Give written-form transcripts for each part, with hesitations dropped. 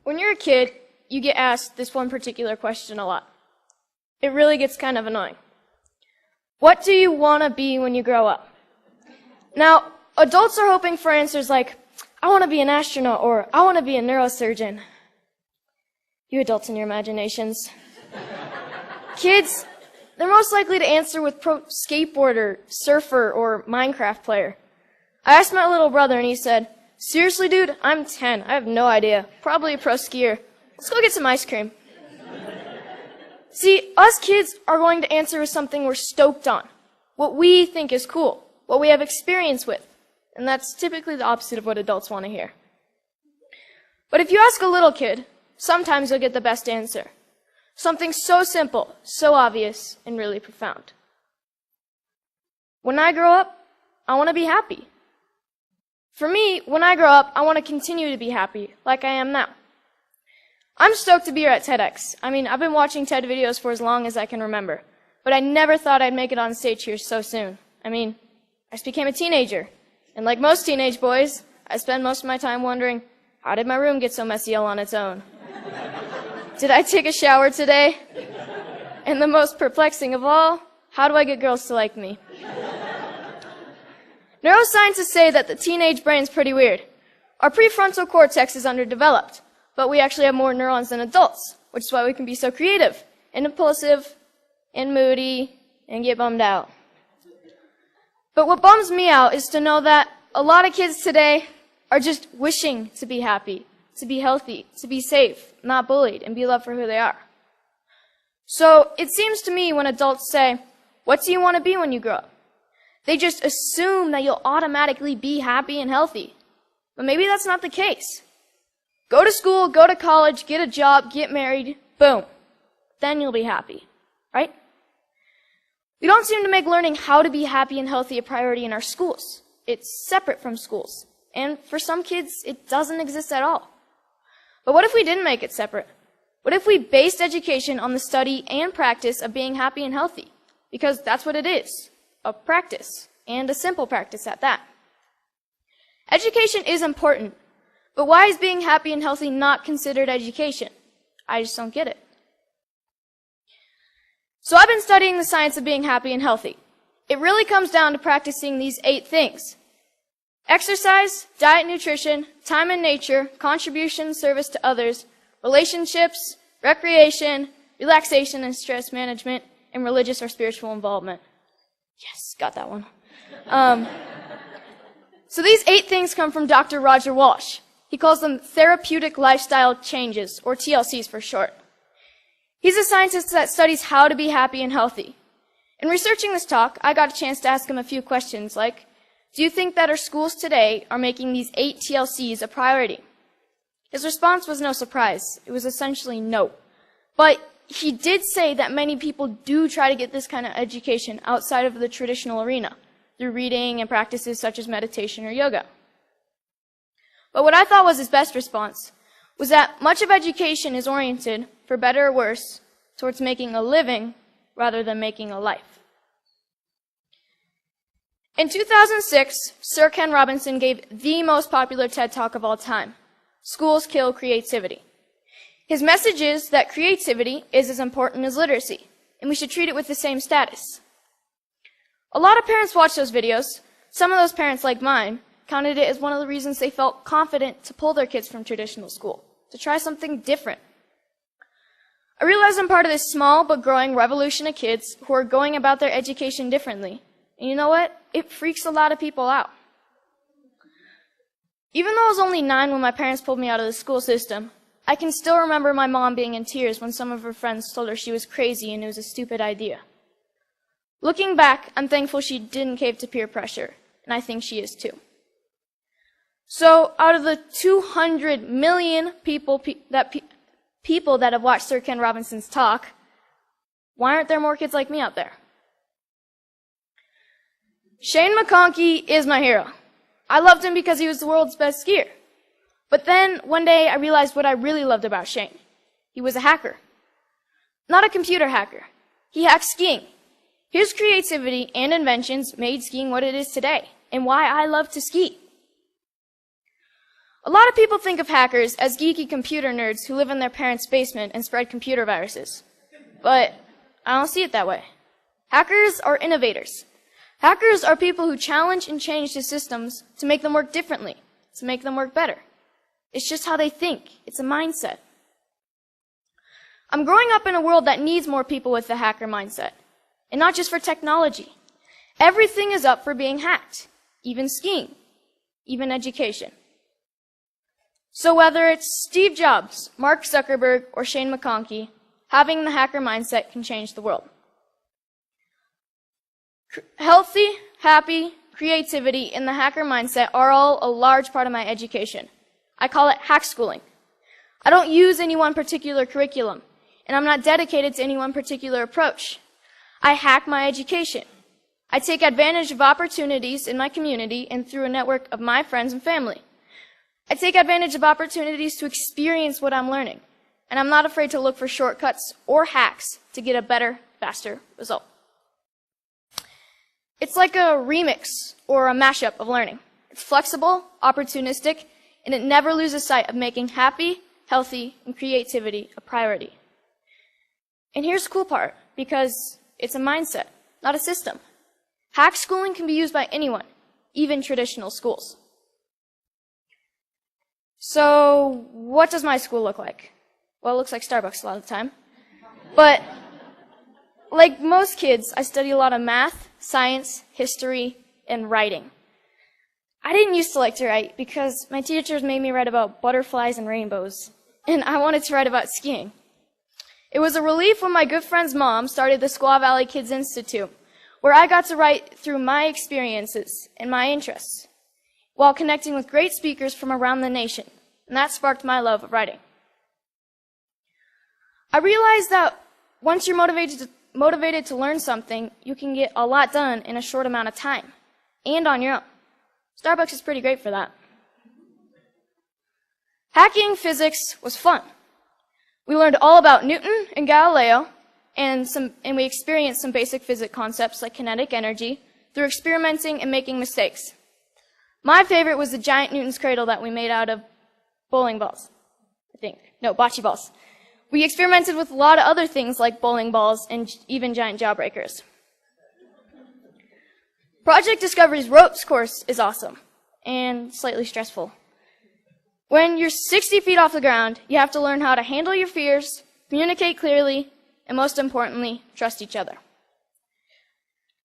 When you're a kid, you get asked this one particular question a lot. It really gets kind of annoying. What do you want to be when you grow up? Now, adults are hoping for answers like, I want to be an astronaut, or I want to be a neurosurgeon. You adults and your imaginations. Kids, they're most likely to answer with pro skateboarder, surfer, or Minecraft player. I asked my little brother and he said, seriously, dude, I'm 10. I have no idea. Probably a pro skier. Let's go get some ice cream. See, us kids are going to answer with something we're stoked on, what we think is cool, what we have experience with. And that's typically the opposite of what adults want to hear. But if you ask a little kid, sometimes you'll get the best answer. Something so simple, so obvious, and really profound. When I grow up, I want to be happy. For me, when I grow up, I want to continue to be happy, like I am now. I'm stoked to be here at TEDx. I've been watching TED videos for as long as I can remember, but I never thought I'd make it on stage here so soon. I just became a teenager, and like most teenage boys, I spend most of my time wondering, how did my room get so messy all on its own? Did I take a shower today? And the most perplexing of all, how do I get girls to like me? Neuroscientists say that the teenage brain's pretty weird. Our prefrontal cortex is underdeveloped, but we actually have more neurons than adults, which is why we can be so creative, and impulsive, and moody, and get bummed out. But what bums me out is to know that a lot of kids today are just wishing to be happy, to be healthy, to be safe, not bullied, and be loved for who they are. So it seems to me when adults say, what do you want to be when you grow up? They just assume that you'll automatically be happy and healthy. But maybe that's not the case. Go to school, go to college, get a job, get married, boom. Then you'll be happy, right? We don't seem to make learning how to be happy and healthy a priority in our schools. It's separate from schools. And for some kids, it doesn't exist at all. But what if we didn't make it separate? What if we based education on the study and practice of being happy and healthy? Because that's what it is, a practice, and a simple practice at that. Education is important, but why is being happy and healthy not considered education? I just don't get it. So I've been studying the science of being happy and healthy. It really comes down to practicing these 8 things. Exercise, diet, nutrition, time in nature, contribution, service to others, relationships, recreation, relaxation and stress management, and religious or spiritual involvement. Yes, got that one. So these 8 things come from Dr. Roger Walsh. He calls them therapeutic lifestyle changes, or TLCs for short. He's a scientist that studies how to be happy and healthy. In researching this talk, I got a chance to ask him a few questions like, do you think that our schools today are making these 8 TLCs a priority? His response was no surprise. It was essentially no. But he did say that many people do try to get this kind of education outside of the traditional arena, through reading and practices such as meditation or yoga. But what I thought was his best response was that much of education is oriented, for better or worse, towards making a living rather than making a life. In 2006, Sir Ken Robinson gave the most popular TED Talk of all time, Schools Kill Creativity. His message is that creativity is as important as literacy, and we should treat it with the same status. A lot of parents watch those videos. Some of those parents, like mine, counted it as one of the reasons they felt confident to pull their kids from traditional school, to try something different. I realize I'm part of this small but growing revolution of kids who are going about their education differently. And you know what? It freaks a lot of people out. Even though I was only 9 when my parents pulled me out of the school system, I can still remember my mom being in tears when some of her friends told her she was crazy and it was a stupid idea. Looking back, I'm thankful she didn't cave to peer pressure, and I think she is too. So, out of the 200 million people that have watched Sir Ken Robinson's talk, why aren't there more kids like me out there? Shane McConkey is my hero. I loved him because he was the world's best skier. But then, one day, I realized what I really loved about Shane. He was a hacker. Not a computer hacker. He hacked skiing. His creativity and inventions made skiing what it is today, and why I love to ski. A lot of people think of hackers as geeky computer nerds who live in their parents' basement and spread computer viruses. But I don't see it that way. Hackers are innovators. Hackers are people who challenge and change the systems to make them work differently, to make them work better. It's just how they think. It's a mindset. I'm growing up in a world that needs more people with the hacker mindset. And not just for technology. Everything is up for being hacked. Even skiing. Even education. So whether it's Steve Jobs, Mark Zuckerberg, or Shane McConkey, having the hacker mindset can change the world. Healthy, happy, creativity, and the hacker mindset are all a large part of my education. I call it hack schooling. I don't use any one particular curriculum, and I'm not dedicated to any one particular approach. I hack my education. I take advantage of opportunities in my community and through a network of my friends and family. I take advantage of opportunities to experience what I'm learning, and I'm not afraid to look for shortcuts or hacks to get a better, faster result. It's like a remix or a mashup of learning. It's flexible, opportunistic, and it never loses sight of making happy, healthy, and creativity a priority. And here's the cool part, because it's a mindset, not a system. Hack schooling can be used by anyone, even traditional schools. So, what does my school look like? Well, it looks like Starbucks a lot of the time. But, like most kids, I study a lot of math, science, history, and writing. I didn't used to like to write because my teachers made me write about butterflies and rainbows, and I wanted to write about skiing. It was a relief when my good friend's mom started the Squaw Valley Kids Institute, where I got to write through my experiences and my interests, while connecting with great speakers from around the nation, and that sparked my love of writing. I realized that once you're motivated to learn something, you can get a lot done in a short amount of time, and on your own. Starbucks is pretty great for that. Hacking physics was fun. We learned all about Newton and Galileo, and we experienced some basic physics concepts like kinetic energy through experimenting and making mistakes. My favorite was the giant Newton's cradle that we made out of bowling balls, I think. No, bocce balls. We experimented with a lot of other things like bowling balls and even giant jawbreakers. Project Discovery's ropes course is awesome and slightly stressful. When you're 60 feet off the ground, you have to learn how to handle your fears, communicate clearly, and most importantly, trust each other.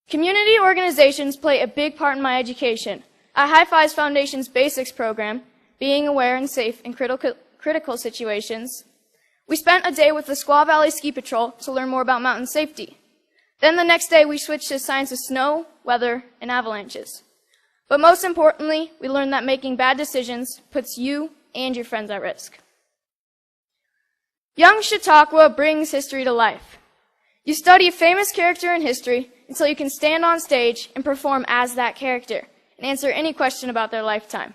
Community organizations play a big part in my education. At High Fives Foundation's Basics program, being aware and safe in critical situations, we spent a day with the Squaw Valley Ski Patrol to learn more about mountain safety. Then the next day, we switched to science of snow, weather, and avalanches. But most importantly, we learned that making bad decisions puts you and your friends at risk. Young Chautauqua brings history to life. You study a famous character in history until you can stand on stage and perform as that character and answer any question about their lifetime.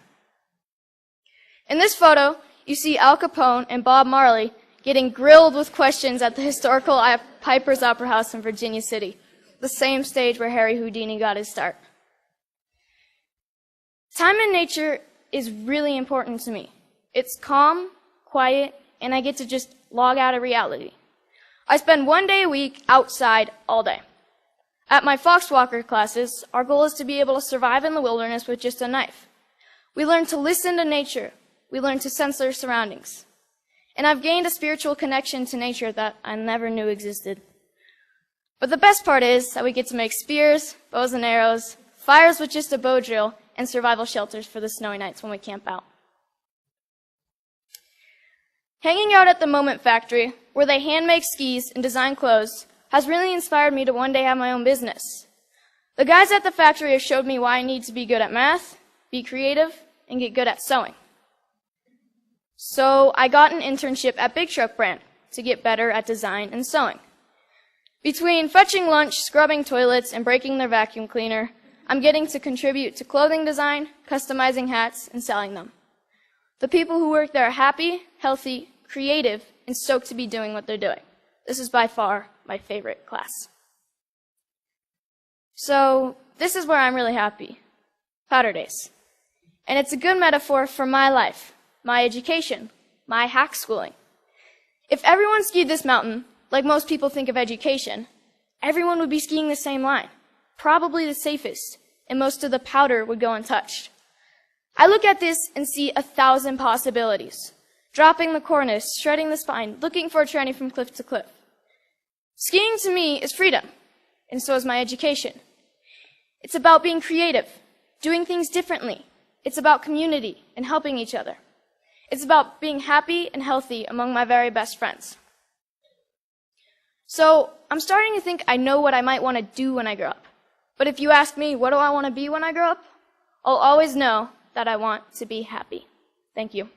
In this photo, you see Al Capone and Bob Marley getting grilled with questions at the historical Piper's Opera House in Virginia City, the same stage where Harry Houdini got his start. Time in nature is really important to me. It's calm, quiet, and I get to just log out of reality. I spend 1 day a week outside all day. At my Foxwalker classes, our goal is to be able to survive in the wilderness with just a knife. We learn to listen to nature. We learn to sense our surroundings. And I've gained a spiritual connection to nature that I never knew existed. But the best part is that we get to make spears, bows and arrows, fires with just a bow drill, and survival shelters for the snowy nights when we camp out. Hanging out at the Moment Factory, where they hand make skis and design clothes, has really inspired me to one day have my own business. The guys at the factory have showed me why I need to be good at math, be creative, and get good at sewing. So I got an internship at Big Truck Brand to get better at design and sewing. Between fetching lunch, scrubbing toilets, and breaking their vacuum cleaner, I'm getting to contribute to clothing design, customizing hats, and selling them. The people who work there are happy, healthy, creative, and stoked to be doing what they're doing. This is by far my favorite class. So this is where I'm really happy. Powder days. And it's a good metaphor for my life. my education, my hack schooling. If everyone skied this mountain, like most people think of education, everyone would be skiing the same line, probably the safest, and most of the powder would go untouched. I look at this and see 1,000 possibilities. Dropping the cornice, shredding the spine, looking for a tranny from cliff to cliff. Skiing to me is freedom, and so is my education. It's about being creative, doing things differently. It's about community and helping each other. It's about being happy and healthy among my very best friends. So I'm starting to think I know what I might want to do when I grow up. But if you ask me, what do I want to be when I grow up? I'll always know that I want to be happy. Thank you.